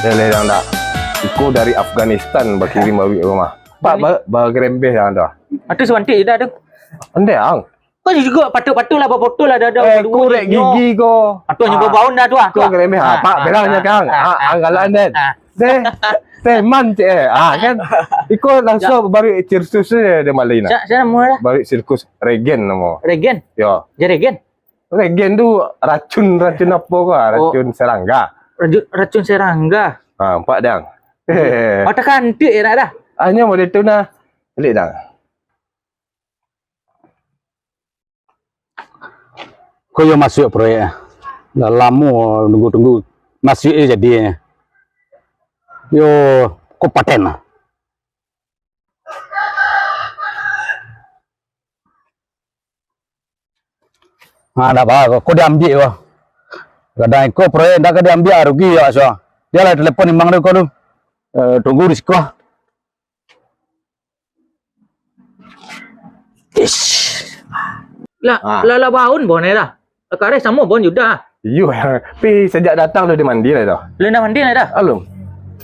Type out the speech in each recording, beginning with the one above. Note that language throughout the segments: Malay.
Lele yang dah. Iko dari Afghanistan berkirim bawi rumah. Pak bergerembeh yang dah. Atu sewanti dah tu. Ande ang. Kau juga patut-patut lah botol lah dah. Korek gigi ko. Patut juga baun dah tu ah. Ko gerembeh pak belangnya kang. Anggalan den. Teh man kan. Iko langsung baru cirsus dia malina. Saya mau dah. Baru sirkus regen nama. Regen. Yo. Je regen. Regen tu racun apa ko? Racun serangga. Racun serangga. Empat dang. Oh tekan dia dah. Hanya model tu nah. Pelik dah. Kau yang masuk proyek. Dah lama tunggu masuk jadi. Yo, kau paten lah. Ada apa? Kau diambil kau. Kadang kau proyek dah kau diambil rugi ya so. Dia lah telepon imang kau tu. Tunggu di sekolah. Lah baun bon dah. Kare sama bon juga. Yo, tapi sejak datang lu di mandi lah dah. Lu nak mandi lah dah. Alum.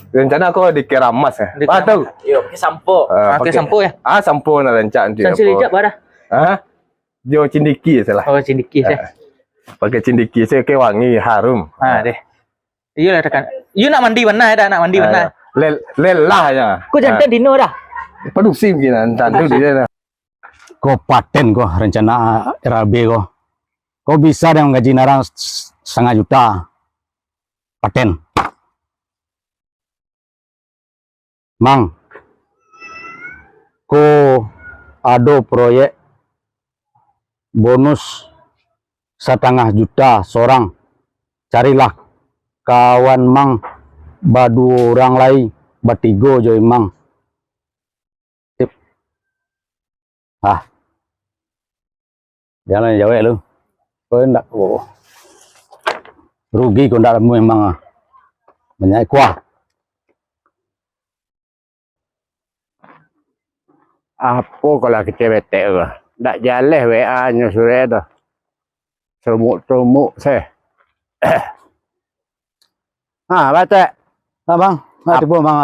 Rencana kau di keramas tahu? Yo, pakai sampo. Pakai sampo ya. Sampo nak rencana tu. Sanksi lijak dah. Jo cindiki salah. Oh, cindiki saya. Pakai cindiki saya ke wangi harum. Deh. Iya lah tekan. You nak mandi mana dah? Nak mandi mana? Lelah ya. Kau jantan dino dah. Produksi mungkin nanti dia. Kau paten kau rencana RB kau. Kau bisa dengan gaji narang 1,5 juta. Paten. Mang. Kau ada proyek bonus 1,5 juta seorang. Carilah kawan mang badu orang lain batigo joy mang. Tip. Jangan jawab lu. Kau ndak rugi kau ndak memang banyak kuah. Apa kalau kita betek ke? Ndak jalan WA nya sore dah. Serumuk saya. Betek. Bang, ada apa bang?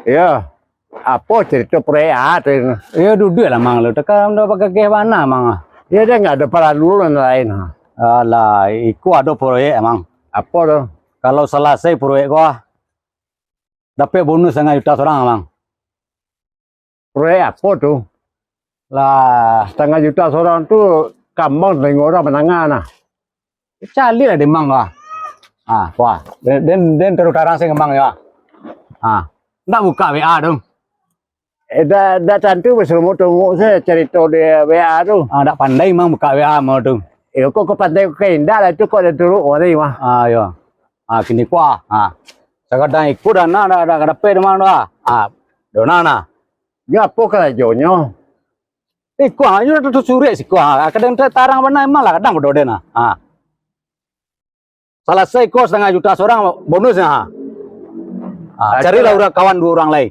Ya. Apa cerita proyek tu? Ya duduk lah mang lu. Tekan dah pakai ke mana mang? Ya dia nggak ada perlaluan lain. Alah, iku ada proyek emang. Apa tu? Kalau selesai proyek gua dapat bonus 1,5 juta seorang emang. Proyek apa tu? Lah, 1,5 juta seorang tu kamu dengan orang menangan. cali lah demang gua. Wah, den terus tarang saya ngembang ya. Ndak buka WA dong. Dah tentu berserumut-rumut saya cerita dia WA tu. Ndak pandai mang buka WA mau tu. Kok pandai kau indah lah tu kau dah turun orang ni mah. Ya. Kini kuah. Sekadang ikut dan ada dapat demang dah. Dona. Ya apa kelajuannya? Kuah, you tu suri si kuah. Kadang tarang mana emang lah kadang berdoa na. Selesai kos 1,5 juta seorang bonusnya. Carilah kawan 2 orang lain.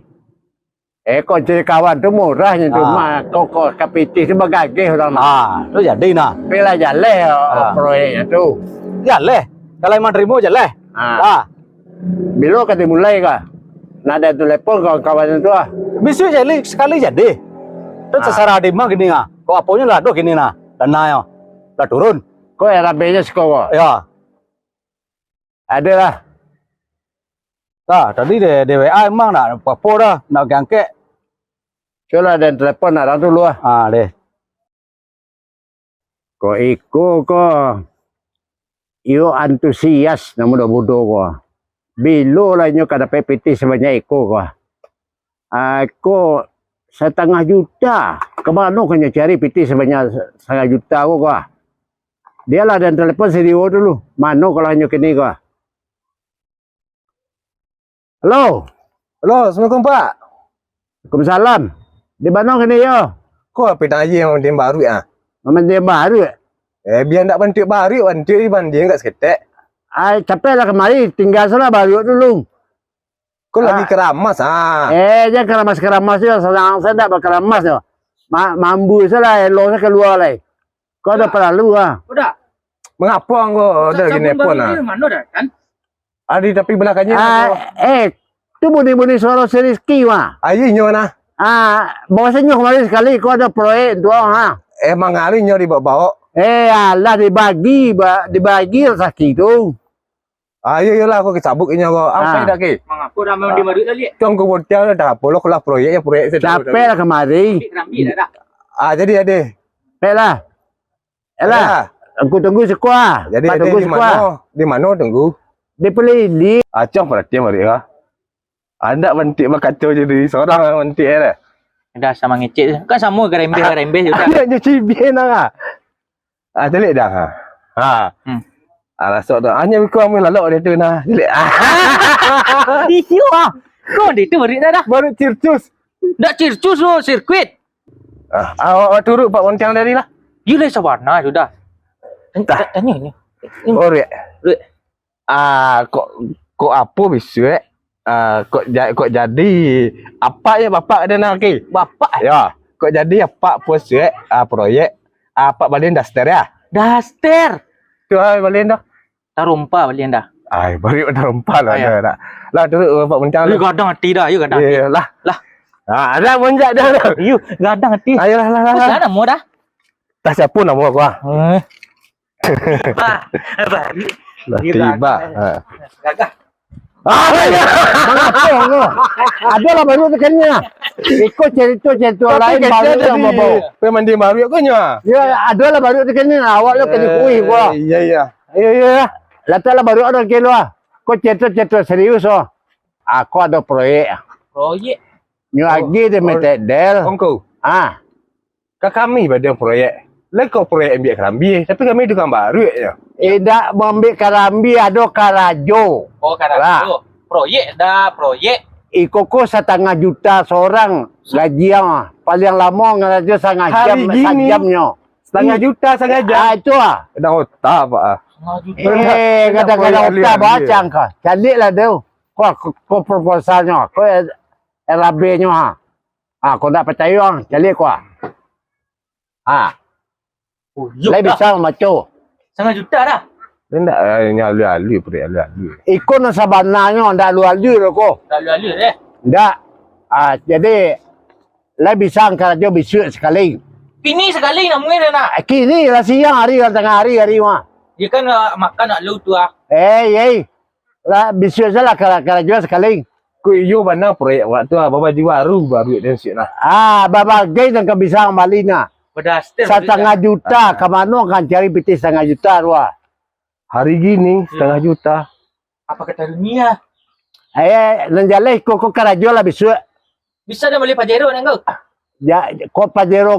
Kau jadi kawan tu murahnya tu mah kau kapiti sebagai orang. Itu jadi nah. Bila jalan proyeknya tu. Jalan. Kalau emang terima jalan. Bila kata mulai kah? Nak ada telepon kawan tu Bisa jadi sekali jadi. Itu sesara di mah gini Kau apanya lah do gini Dana ya. Dah turun. Kau RB-nya sekolah. Ya. Ada lah. Tadi DWA emang nak apa dah nak gangkek. Coba ada telepon nak dulu deh. Kau ikut yo antusias namun dah bodoh kau. Bilo lah nyo kada PPT sebanyak ikut kau. Kau 1,5 juta. Kemana kau cari PT sebanyak 1,5 juta kau. Dia lah dan telepon sedio dulu. Mana kalau hanya kini kau. Halo. Assalamualaikum Pak. Waalaikumsalam. Di mana kini yo? Kau apa nak aje yang dia baru ya? Memang dia baru. Biar nak bantu baru, bantu dia enggak seketek. Capek lah kemari, tinggal sana baru dulu. Kau lagi keramas Dia keramas ya, saya tak berkeramas ya. Mambu saya elo saya keluar lah. Kau ada perlu Udah. Mengapa kau ada lagi nelpon Mana dah kan? Ada tapi belakangnya. Tu budi-budi suara Rizky mah. Ayinya mana? Bahwasanya kemarin sekali kau ada proyek doang ha. Emang alinya dibawa. Alah dibagi rezeki tu. Ayo lah aku kecabuk ini aku. Apa dah ke? Mang aku dah memang di Madrid tadi. Tuang ku bocah dah polo kelah proyek Capek lah kemari. Kerambi dah. Jadi ada. Pelah. Elah, aku tunggu sekuah. Jadi Pak ada tunggu di sekuah. mana? Di mana tunggu? Di Pelili. Acang perhatian mereka. Anda mentik kacau jadi seorang mentik dah. Dah sama ngecek. Kan sama gerembe juga. Dia nyuci bien lah. Telik dah. Alasok dah. Hanya aku ambil lalu dia tu nah. Telik. Iyo ah. Kau di tu Madrid dah. Baru circus. Dah circus lo sirkuit. Awak turut Pak Boncang dari lah. You lah sawarna sudah. Tanya ni. Oh, kok apa bisa? Kok jadi apa ya bapak ada nak ke? Bapak Ya, kok jadi apa puasa proyek apa balen daster ya? daster. Tu balen dah. Tarumpa balik dah. Ai, baru dah rempah lah Ya. dah. Lah turut Pak Boncang. You gadang hati dah, you gadang. Ya lah. Ada monjak dah. You gadang hati. Ayolah lah. Dah nak mau dah. Tak siapa nama aku ah. Balik. Lah tiba. Gagah. Mengapa kau? Ada lah baru tekannya. Ikut cerita lain baru yang bawa. Mandi baru aku nya. Ya, ada lah baru tekannya. Awak lo kena kuih gua. Iya. Ayo. Lata lah baru ada kilo ah. Kau cerita serius oh. Aku ada proyek. Proyek. Nyu lagi dia minta del. Ongko. Kami pada proyek. Lekau proyek ambil kerambi, tapi kami tukang baru ya. Tidak membil karambi ada karajo. Oh kadang tu. Proyek dah, proyek. Ikoko 1,5 juta seorang gaji yang paling lama ngarajo 1,5 jam Hari gini. sajamnya. 1,5 juta sengaja. Itu ah. Dah otak pak. Kadang-kadang otak baca kau. Cantik lah dia. Kau proposalnya. Kau RAB-nya ha. Kau tak percaya cantik kau. Oh, Lai bisa macam. 1,5 juta dah. Dia tak nyalu-alu proyek alu-alu. Ikut nak sabananya ndak luar-luar kau. Dah lalu deh. Ndak. Jadi lai bisa karajo bisu sekali. Ini sekali nak mungkin dah nak. Kini lah siang hari tengah hari mah. Dia kan makan nak lu tu ah. Lah bisu saja lah karajo sekali. Ku iyo mana proyek waktu baba baru dan siap lah. Babagai dan kau bisa kembali na. Berdaster. 1,5 juta, kemana kan cari piti 1,5 juta dua. Hari gini 1,5 juta. Apa kata dunia? Nanjalai kau karajo lah bisu. Bisa dah beli Pajero ni kau? Ya, kau pajero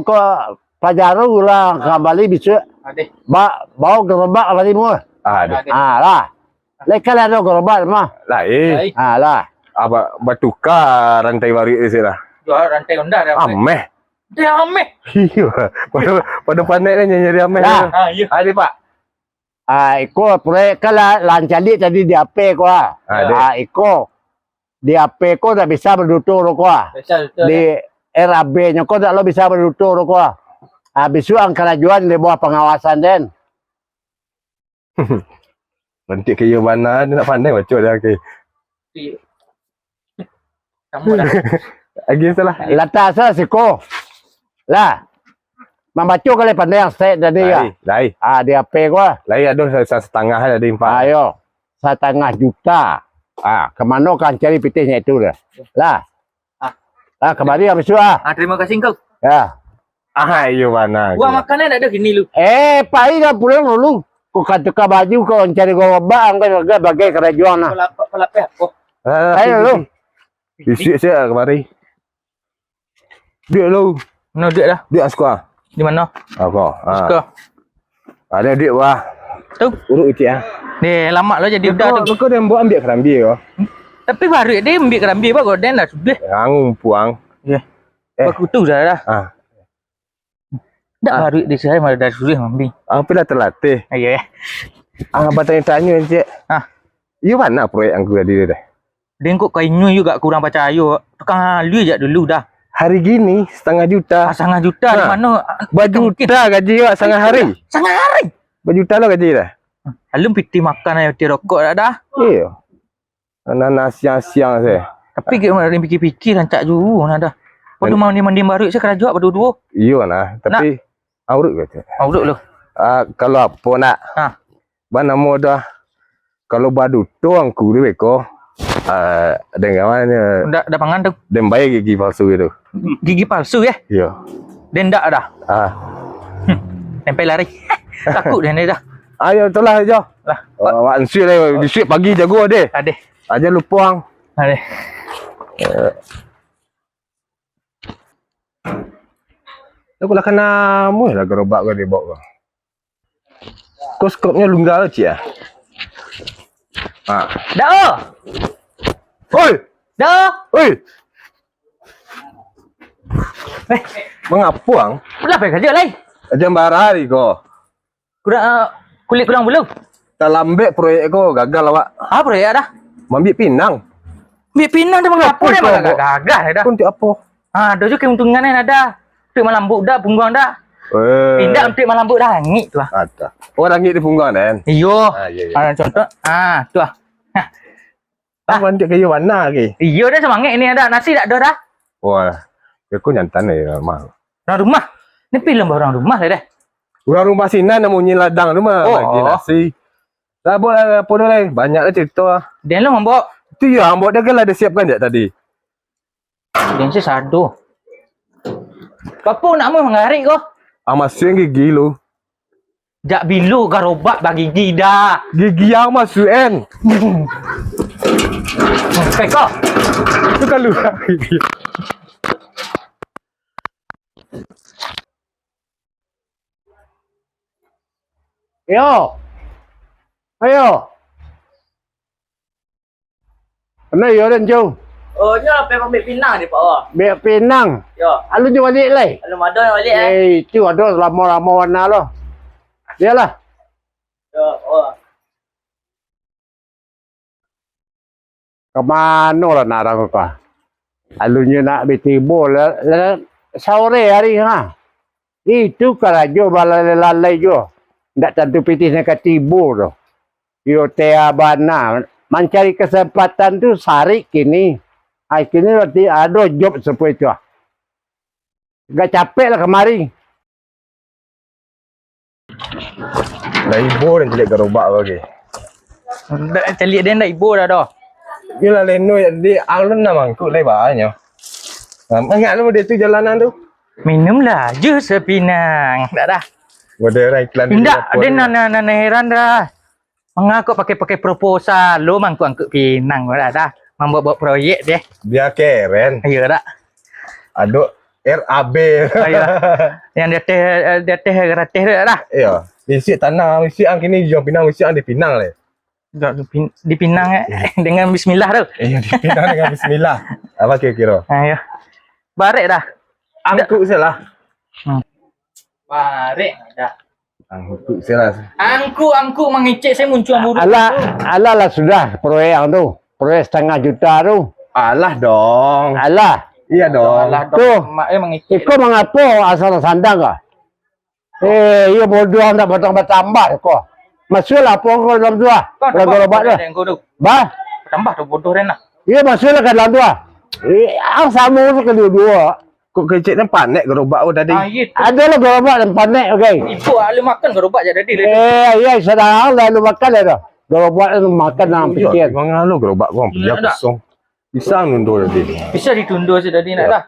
lah kembali bisu. Ada. Bau gerobak apa ni mu? Ada. Lah. Lekal ada gerobak mah. Lain. Lah. Apa bertukar rantai baru di sini lah. Jual rantai Honda dah. Ameh. Dia ameh. Iya. Pada pandai kan nyari ameh. Ya. Ada pak. Iko proyek kala lancali tadi di AP ko iko di AP ko dah bisa berdutur ko di RAB-nya ko dah lo bisa berdutur ko bisu ang karajuan di bawah pengawasan den. Nanti kaya mana dia nak pandai macam dia ke. Kamu dah. Lagi salah. Lata siko. Lah. Membaca kali pandai yang set tadi ya. Lai. Di AP ko. Lai ada setengah ada empat. Ayo. 1,5 juta. Kemana kan cari pitihnya itu dah. Lah. Kembali habis tu Terima kasih kau. Ya. Iyo mana. Gua makannya dah ada gini lu. Pai dah pulang dulu. Kau kata baju kau cari gerobak angkat bagai kerajuan lah. Pelapeh aku. Ayo lu. Isi saya kemari. Dia lu. Mana duit dah? Dia sekolah. Di mana? Apa? Suka. Ada duit wah. Tu. Urut iti Dia lama lo jadi budak tu. Kau dah buat ambil kerambi kau. Tapi baru dia ambil kerambi apa kau dan dah sudah. Angung puang. Ya. Aku tu dah. Dah baru di saya malah dah sudah ambil. Apa dah terlatih. Ya. Bertanya-tanya encik. Iya mana proyek yang gue tadi dah. Dia kok kainnya juga kurang percaya. Tukang halu je dulu dah. Hari gini 1,5 juta. 1,5 juta di mana? Berjuta gaji awak setengah hari. Setengah hari. Berjuta lo gaji dah. Lalu piti makan ayo piti rokok dah. Iya. Anak siang-siang saya. Tapi kita ada fikir-fikir rancak juru nak dah. Pada mandi baru saya kerja berdua-dua. Iya nah, tapi auruk kata. Auruk lu. Kalau apa nak? Ha. Ban nama dah. Kalau badu tuang ku dia ko. Dengan mana Dah pangan tu. dem bayar gigi palsu itu. Gigi palsu ya. Iya. Dan dah dah. Tempel lari. Takut dia ni dah. Ayo itulah aja. Lah. Awak ansui lah, disui pagi jago ade. Ada. Aja lupuang. Ada. Aku lah kena mu lah gerobak kau dia bawa. Kau skopnya lunggal cia. Dah oh. Oi, Dah. oi. Mengapuang? Kenapa kerja lain? Aja barari kau. Kurang kulit kurang bulu. Tak lambek proyek kau gagal awak. Apa ya dah? Mambil Pinang. Biar pinang dia mengapa dia Apa malah kau? gagal dah. Pun tu apa? Ada juga keuntungan ada. Untuk malam buk dah punggung dah. Pindah untuk malam buk dah ngik tu ah. Ada. Orang ngit di punggung kan? Iyo. Ya. Contoh tu ah. Tak bantik kayu warna lagi. Iyo dah semangat ini ada nasi tak ada dah. Wah, aku nyantan ni mah. Orang rumah. Ni film orang rumah dah. Orang rumah sini nak munyi ladang rumah bagi nasi. Tak boleh apa dah lain. Banyak lah cerita. Dan lu membawa. Tu ya, hambuk dah kan ada siapkan je tadi. Dan saya sadu. Apa nak mau mengarik kau? Masuk gigi lu. Jak bilu garobak bagi gigi dah. Gigi yang masuk kan. Kayak kau. Itu kan lu gigi. Yo. Ayo. Mana yo dan jauh? Oh, ni apa ambil pinang ni Pak? Biar Penang. Ya. Alu jual balik lai. Kalau ada balik Itu ada lama-lama warna lo. Dia lah. Ya, oh. Kemana lah nak orang kau? Alunya nak bertibur lah. Sore hari ha. Itu kerajo balai-lalai jo. Tak tentu pitisnya ke tibur tu. Yo tea bana. Mencari kesempatan tu sarik kini. Kini berarti ada job seperti itu. Gak capek lah kemari. Dah ibu dan jelek gerobak lagi. Celik dia dah ibu dah dah. Gila leno di alun nama aku lagi banyak. Ingat lu dia tu jalanan tu. Minumlah jus sepinang. Dah. Ada iklan. Pindah dia nak heran dah. Mengaku pakai proposal lo mangkuk pinang dah. Membuat proyek dia. Dia keren. Ya dah. Ada RAB. Ya. Yang dia teh gratis dah. Ya. Isi tanah, isi ang kini jual Pinang, isi ang di Pinang le. Di Pinang dengan bismillah tu. Iya di Pinang dengan bismillah. Apa kira-kira? Ayo. Barek dah. Angkuk salah. Barek dah. Angkuk salah. Angku mengicik saya muncul buruk. Alah lah sudah proyek yang tu. Proyek 500 juta tu. Alah dong. Alah. Iya dong. Tu. Mak dia mengicik. Kau mengapa asal sandang kah? Ia bodoh nak bertambah kau. Masuklah apa kau dalam tu ah. Kalau obat tu. Bah. Tambah tu bodoh dia nak. Ia masuklah ke dalam tu ah. Ang sama tu kedua-dua. Kok kecik dan panek gerobak tu tadi. Ada lah gerobak dan panek okey. Ibu lu makan gerobak je tadi. Ya sedang lalu makan dah. Gerobak tu makan dalam pikir. Bang lu gerobak gua dia kosong. Bisa nundur tadi. Bisa ditundur je tadi nak dah.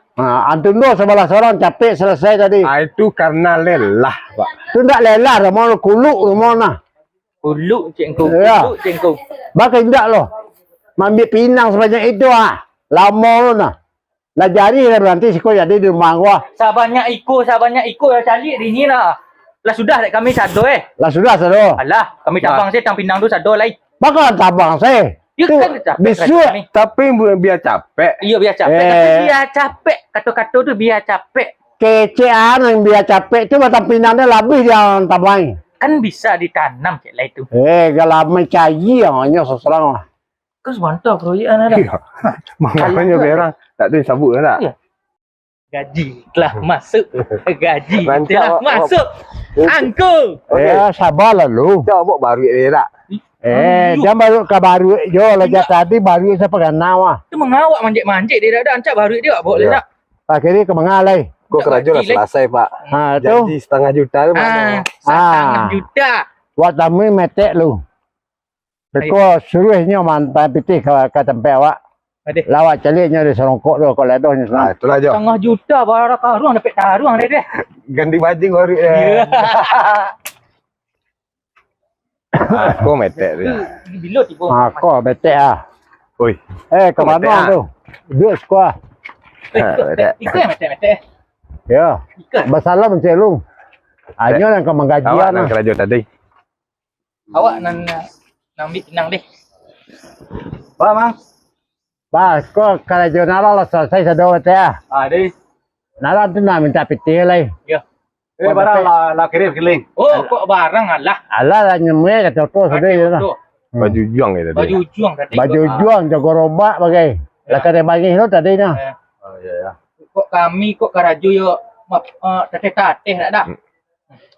Antun tu sebelah seorang capek selesai tadi. Itu karena lelah, Pak. Tu tak lelah dah mau kuluk rumah nah. Kuluk cengkau. Ya. Kuluk cengkau. Bakal tidak loh. Ambil pinang sebanyak itu ah. Lama lu nah. Lah jari lah nanti siko jadi di rumah gua. Sabanyak iko yang cari di ni lah. Lah sudah kami sado Lah sudah sado. Alah, kami tabang saya tang pinang tu sado lai. Bakal tabang saya. Ya Tu kan capek. besok. Tapi biar capek. Iya biar capek. Kata biar capek. Kata-kata tu biar capek. Kecean yang biar capek tu macam pinangnya lebih yang tabang. Kan bisa ditanam cek lah itu. Kalau mencayi yang hanya seseorang lah. Kau sebantah proyekan ada. Iya. Makanya berang tak ada sabut tak? Ya. Gaji telah masuk. Gaji Rancak, telah Wak. masuk. Angku. Sabarlah lu. Kita buat baru dia tak? Dia baru ke baru jo lagi tadi baru saya penganau ah. Itu mengawak manjik-manjik dia dah ancak baru dia boleh tak? Akhirnya ke mengalai. Kok kerajo lah selesai, Pak. Tu. Janji setengah juta tu mana? Setengah juta. Buat tamu metek lu. Beko suruhnya mantan pitih ke tempat awak. Adik. Lawak caliknya di serongkok tu kalau ledohnya Ah, senang. itulah Jo. Setengah juta baru karuang dapat taruang dia. Ganti baju baru. Aku metek dia. Bila tiba. Kau metek ah. Oi. Ke mana tu? Duduk sekolah. Ikut mete-mete. Ya. Ikut. Masalah mencik lu. Hanya yang kau Awak menggajian nak lah. kerajo tadi. Awak nan ambil tenang deh. Pak mang. Bah, kau kalau jual nala lah selesai sedang metek ah. Deh. Nala tu nak minta pitih lagi. Ya. Barang la kirim keling. Oh, kok barang alah. Alah lah nyemue kata tu sedih lah. Baju juang dia tadi. Baju juang tadi. Baju juang jago robak bagai. Lah kata bagi tu tadi nah. Oh ya. Kok kami kok karaju yo tateh-tateh tak dah.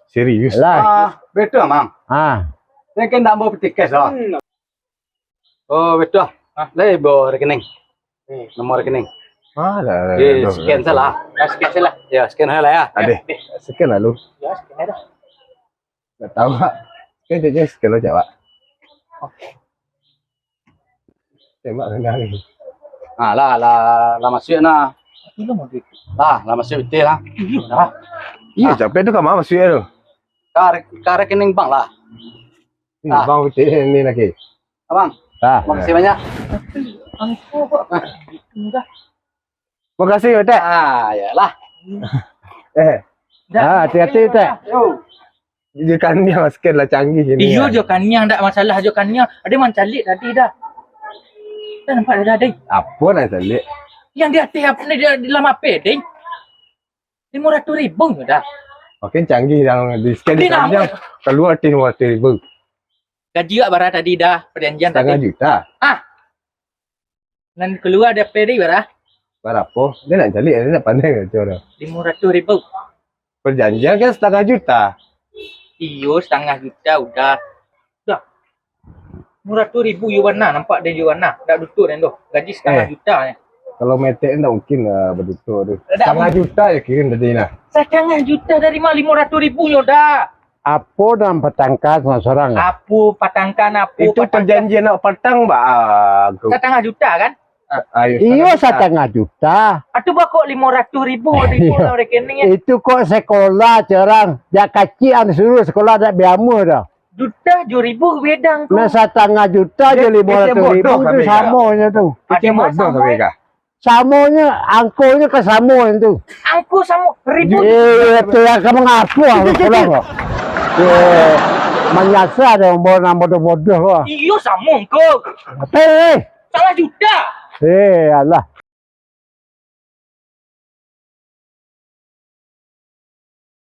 Serius. Lah. Betul mang. Ah. Saya kan tak mau tiket lah. Oh betul. Lai bawa rekening. Nomor rekening. Alah. Scan salah. Sikit salah. Ya, scan lah ya. Ade. Sekian lalu. Ya, sikit dah. Tak tahu, Pak. Sekian je sekian aja, Pak. Tembak rendah ni. Lah masuk na. Itu mau duit. Lah masuk betul lah. Iya, capek tu kan mama masuk tu. Ka rekening bank lah. Bang betul ni lagi. Abang, Ah. makasih banyak. Angko kok. Enggak. Terima kasih, Tek. Yalah. Hati-hati Tek. Yo. Dia kan dia sekian lah canggih ni. Iyo jo kanyang tak masalah jo kanyang. Ada man calik tadi dah. Dah nampak dah deh. Apa nak salik? Yang dia teh apa ni dia dalam apa deh? 500,000 tu dah. Makin canggih yang di sekian Dia nak dia keluar 500,000. Gaji awak barat tadi dah perjanjian Setengah tadi. juta. Dan keluar DP dia berapa? Berapa? Dia nak calik, dia nak pandai ke cara. 500,000. Perjanjian kan setengah juta. Iyo setengah juta udah. Dah. 500,000 you warna nampak dia you warna. Dah dutur dan tu. Gaji setengah juta ni. Kalau metek tak mungkin lah berdutur tu. Tak Setengah juta je kirim tadi nah. Setengah juta dari mana 500,000 you dah. Apa dalam petangkan seorang? Apa patangkan apa Itu perjanjian nak petang bagus. setengah juta kan? Iyo setengah juta. Atu bakok 500,000 di dalam rekeningnya. Itu kok sekolah cerang. Jak kecian suruh sekolah tak biama dah. Juta 7,000 bedang tu. Nah setengah juta je 500,000 tu samanya tu. Kita bodoh ke mereka? Samanya, angkonya ke sama tu. Angku sama ribu. Itu yang kamu ngaku aku pulang kok. Menyasar yang bodoh-bodoh kok. Iyo sama kau. Apa? Setengah juta. Allah.